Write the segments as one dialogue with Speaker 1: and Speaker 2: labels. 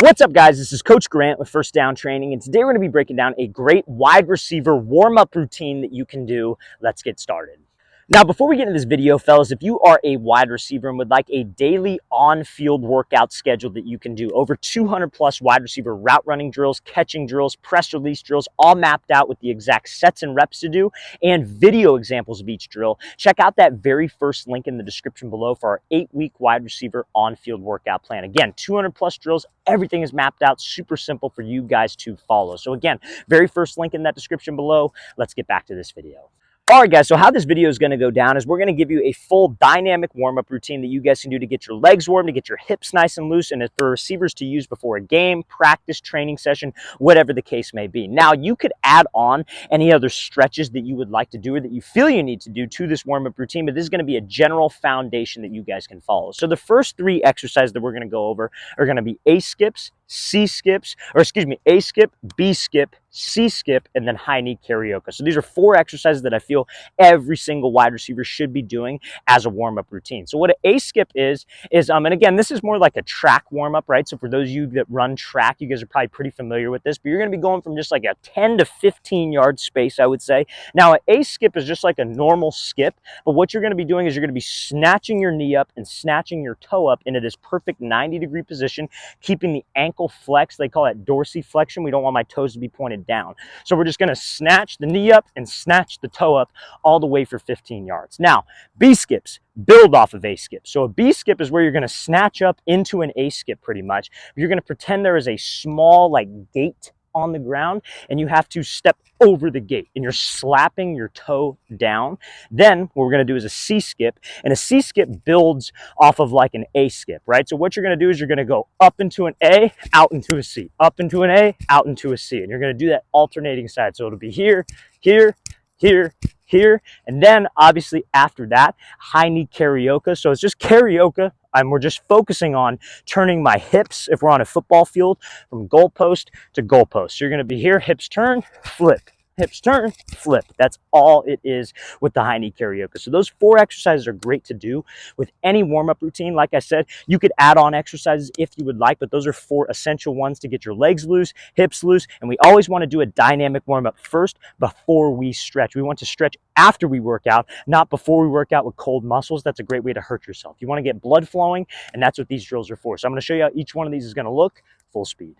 Speaker 1: What's up, guys? This is Coach Grant with First Down Training, and today we're going to be breaking down a great wide receiver warm-up routine that you can do. Let's get started. Now, before we get into this video, fellas, if you are a wide receiver and would like a daily on-field workout schedule that you can do, over 200 plus wide receiver route running drills, catching drills, press release drills, all mapped out with the exact sets and reps to do, and video examples of each drill, check out that very first link in the description below for our 8-week wide receiver on-field workout plan. Again, 200 plus drills, everything is mapped out, super simple for you guys to follow. So again, very first link in that description below. Let's get back to this video. All right, guys, so how this video is going to go down is we're going to give you a full dynamic warm-up routine that you guys can do to get your legs warm, to get your hips nice and loose, and for receivers to use before a game, practice, training session, whatever the case may be. Now, you could add on any other stretches that you would like to do or that you feel you need to do to this warm-up routine, but this is going to be a general foundation that you guys can follow. So the first three exercises that we're going to go over are going to be A skips, C skips, or excuse me, A skip, B skip, C skip, and then high knee karaoke. So these are four exercises that I feel every single wide receiver should be doing as a warm-up routine. So what an A skip is, and again, this is more like a track warm-up, right? So for those of you that run track, you guys are probably pretty familiar with this, but you're going to be going from just like a 10 to 15 yard space, I would say. Now, an A skip is just like a normal skip, but what you're going to be doing is you're going to be snatching your knee up and snatching your toe up into this perfect 90-degree position, keeping the ankle flex. They call that dorsiflexion. We don't want my toes to be pointed down. So we're just going to snatch the knee up and snatch the toe up all the way for 15 yards. Now, B skips build off of A skip. So a B skip is where you're going to snatch up into an A skip pretty much. You're going to pretend there is a small like gate on the ground and you have to step over the gate and you're slapping your toe down. Then what we're going to do is a C skip, and a C skip builds off of like an A skip, right? So what you're going to do is you're going to go up into an A, out into a C, up into an A, out into a C, and you're going to do that alternating side. So it'll be here, here, here, here, and then obviously after that, high knee karaoke. So it's just karaoke, and we're just focusing on turning my hips, if we're on a football field, from goalpost to goalpost. So you're going to be here, hips turn, flip. Hips turn, flip. That's all it is with the high knee karaoke. So those four exercises are great to do with any warm-up routine. Like I said, you could add on exercises if you would like, but those are four essential ones to get your legs loose, hips loose, and we always want to do a dynamic warm-up first before we stretch. We want to stretch after we work out, not before we work out with cold muscles. That's a great way to hurt yourself. You want to get blood flowing, and that's what these drills are for. So I'm going to show you how each one of these is going to look full speed.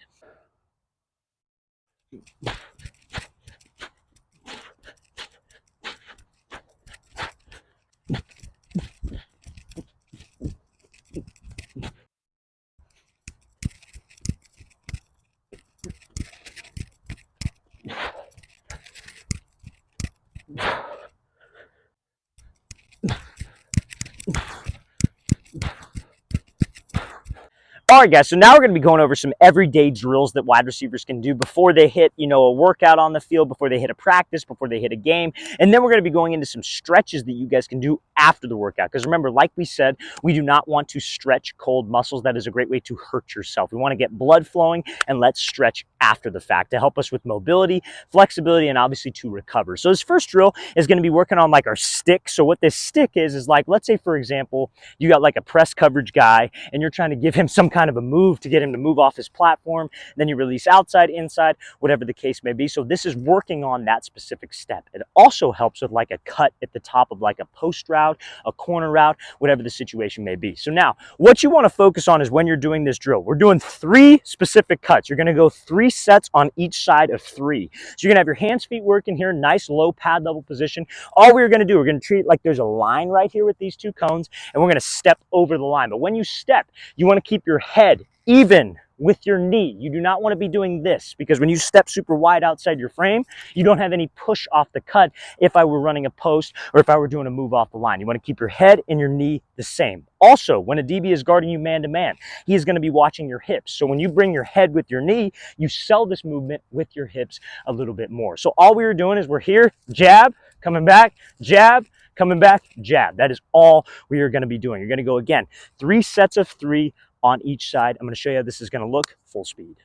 Speaker 1: All right, guys, so now we're going to be going over some everyday drills that wide receivers can do before they hit, a workout on the field, before they hit a practice, before they hit a game. And then we're going to be going into some stretches that you guys can do after the workout. Because remember, like we said, we do not want to stretch cold muscles. That is a great way to hurt yourself. We want to get blood flowing, and let's stretch after the fact to help us with mobility, flexibility, and obviously to recover. So this first drill is going to be working on like our stick. So what this stick is like, let's say, for example, you got like a press coverage guy and you're trying to give him some kind of a move to get him to move off his platform. Then you release outside, inside, whatever the case may be. So this is working on that specific step. It also helps with like a cut at the top of like a post route, a corner route, whatever the situation may be. So now what you want to focus on is when you're doing this drill, we're doing 3 specific cuts. You're going to go 3 sets on each side of 3. So you're going to have your hands, feet working here, nice low pad level position. All we're going to do, we're going to treat it like there's a line right here with these 2 cones, and we're going to step over the line. But when you step, you want to keep your head even with your knee. You do not want to be doing this, because when you step super wide outside your frame, you don't have any push off the cut if I were running a post or if I were doing a move off the line. You want to keep your head and your knee the same. Also, when a DB is guarding you man-to-man, he is going to be watching your hips. So when you bring your head with your knee, you sell this movement with your hips a little bit more. So all we are doing is we're here, jab, coming back, jab, coming back, jab. That is all we are going to be doing. You're going to go again, 3 sets of 3 on each side. I'm going to show you how this is going to look full speed.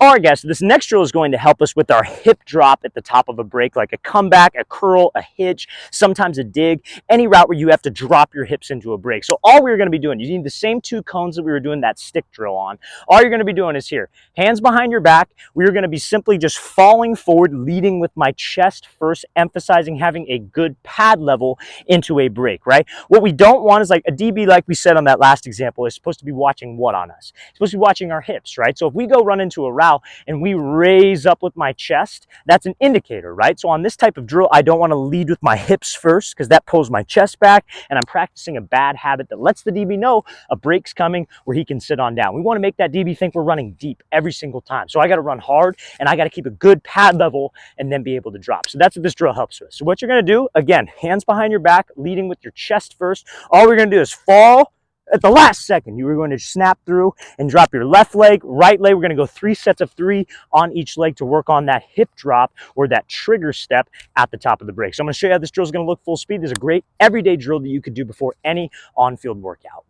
Speaker 1: All right, guys, so this next drill is going to help us with our hip drop at the top of a break, like a comeback, a curl, a hitch, sometimes a dig, any route where you have to drop your hips into a break. So all we're going to be doing, you need the same 2 cones that we were doing that stick drill on. All you're going to be doing is here, hands behind your back. We're going to be simply just falling forward, leading with my chest first, emphasizing having a good pad level into a break, right? What we don't want is like a DB, like we said on that last example, is supposed to be watching what on us? It's supposed to be watching our hips, right? So if we go run into a route and we raise up with my chest, that's an indicator, right? So on this type of drill, I don't want to lead with my hips first because that pulls my chest back, and I'm practicing a bad habit that lets the DB know a break's coming where he can sit on down. We want to make that DB think we're running deep every single time. So I got to run hard and I got to keep a good pad level and then be able to drop. So that's what this drill helps with. So what you're going to do, again, hands behind your back, leading with your chest first. All we're going to do is fall. At the last second, you were going to snap through and drop your left leg, right leg. We're going to go 3 sets of 3 on each leg to work on that hip drop or that trigger step at the top of the break. So I'm going to show you how this drill is going to look full speed. This is a great everyday drill that you could do before any on-field workout.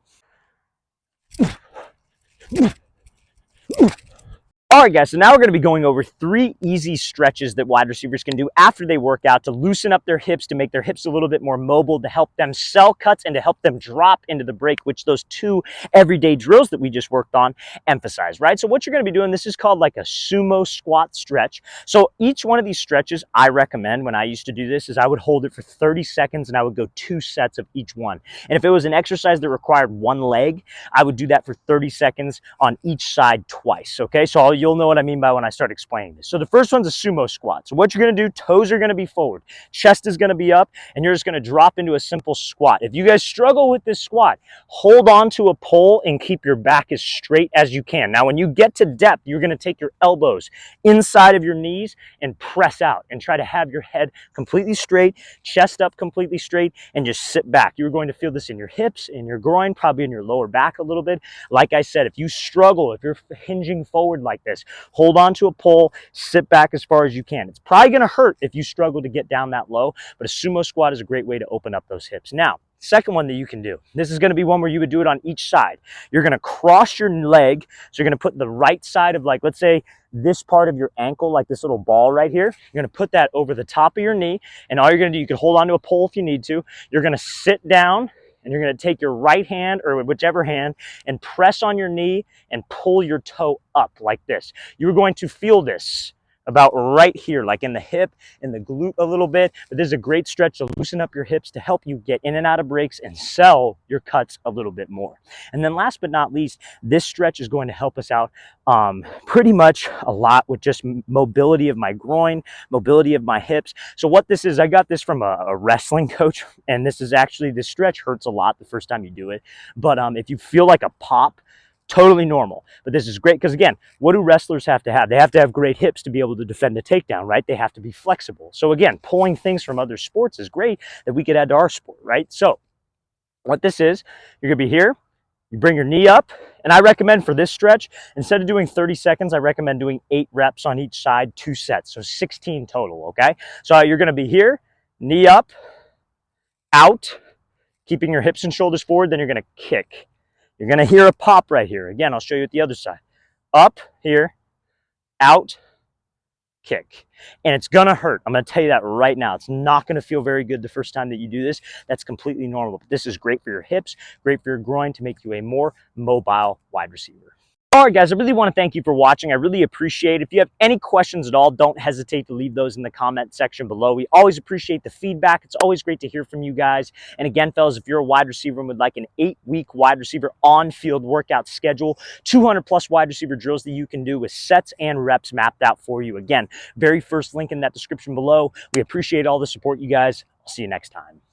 Speaker 1: All right, guys, so now we're going to be going over 3 easy stretches that wide receivers can do after they work out to loosen up their hips, to make their hips a little bit more mobile, to help them sell cuts, and to help them drop into the break, which those 2 everyday drills that we just worked on emphasize, right? So what you're going to be doing, this is called like a sumo squat stretch. So each one of these stretches I recommend when I used to do this is I would hold it for 30 seconds and I would go 2 sets of each one. And if it was an exercise that required one leg, I would do that for 30 seconds on each side twice, okay? So you'll know what I mean by when I start explaining this. So the first one's a sumo squat. So what you're going to do, toes are going to be forward, chest is going to be up, and you're just going to drop into a simple squat. If you guys struggle with this squat, hold on to a pole and keep your back as straight as you can. Now, when you get to depth, you're going to take your elbows inside of your knees and press out and try to have your head completely straight, chest up completely straight, and just sit back. You're going to feel this in your hips, in your groin, probably in your lower back a little bit. Like I said, if you struggle, if you're hinging forward like this, hold on to a pole, sit back as far as you can. It's probably going to hurt if you struggle to get down that low, but a sumo squat is a great way to open up those hips. Now, second one that you can do, this is going to be one where you would do it on each side. You're going to cross your leg, so you're going to put the right side of, like, let's say this part of your ankle, like this little ball right here, you're going to put that over the top of your knee, and all you're going to do, you can hold on to a pole if you need to. You're going to sit down, and you're going to take your right hand or whichever hand and press on your knee and pull your toe up like this. You're going to feel this about right here, like in the hip, in the glute a little bit. But this is a great stretch to loosen up your hips, to help you get in and out of breaks and sell your cuts a little bit more. And then last but not least, this stretch is going to help us out pretty much a lot with just mobility of my groin, mobility of my hips. So what this is, I got this from a wrestling coach, and this is actually, this stretch hurts a lot the first time you do it. But if you feel like a pop, totally normal. But this is great because, again, what do wrestlers have to have? They have to have great hips to be able to defend a takedown, right? They have to be flexible. So again, pulling things from other sports is great that we could add to our sport, right? So what this is, you're going to be here, you bring your knee up, and I recommend for this stretch, instead of doing 30 seconds, I recommend doing 8 reps on each side, 2 sets, so 16 total, okay? So you're going to be here, knee up, out, keeping your hips and shoulders forward, then you're going to kick. You're going to hear a pop right here. Again, I'll show you at the other side. Up, here, out, kick. And it's going to hurt. I'm going to tell you that right now. It's not going to feel very good the first time that you do this. That's completely normal. But this is great for your hips, great for your groin, to make you a more mobile wide receiver. All right, guys, I really want to thank you for watching. I really appreciate it. If you have any questions at all, don't hesitate to leave those in the comment section below. We always appreciate the feedback. It's always great to hear from you guys. And again, fellas, if you're a wide receiver and would like an 8-week wide receiver on-field workout schedule, 200+ wide receiver drills that you can do with sets and reps mapped out for you. Again, very first link in that description below. We appreciate all the support, you guys. I'll see you next time.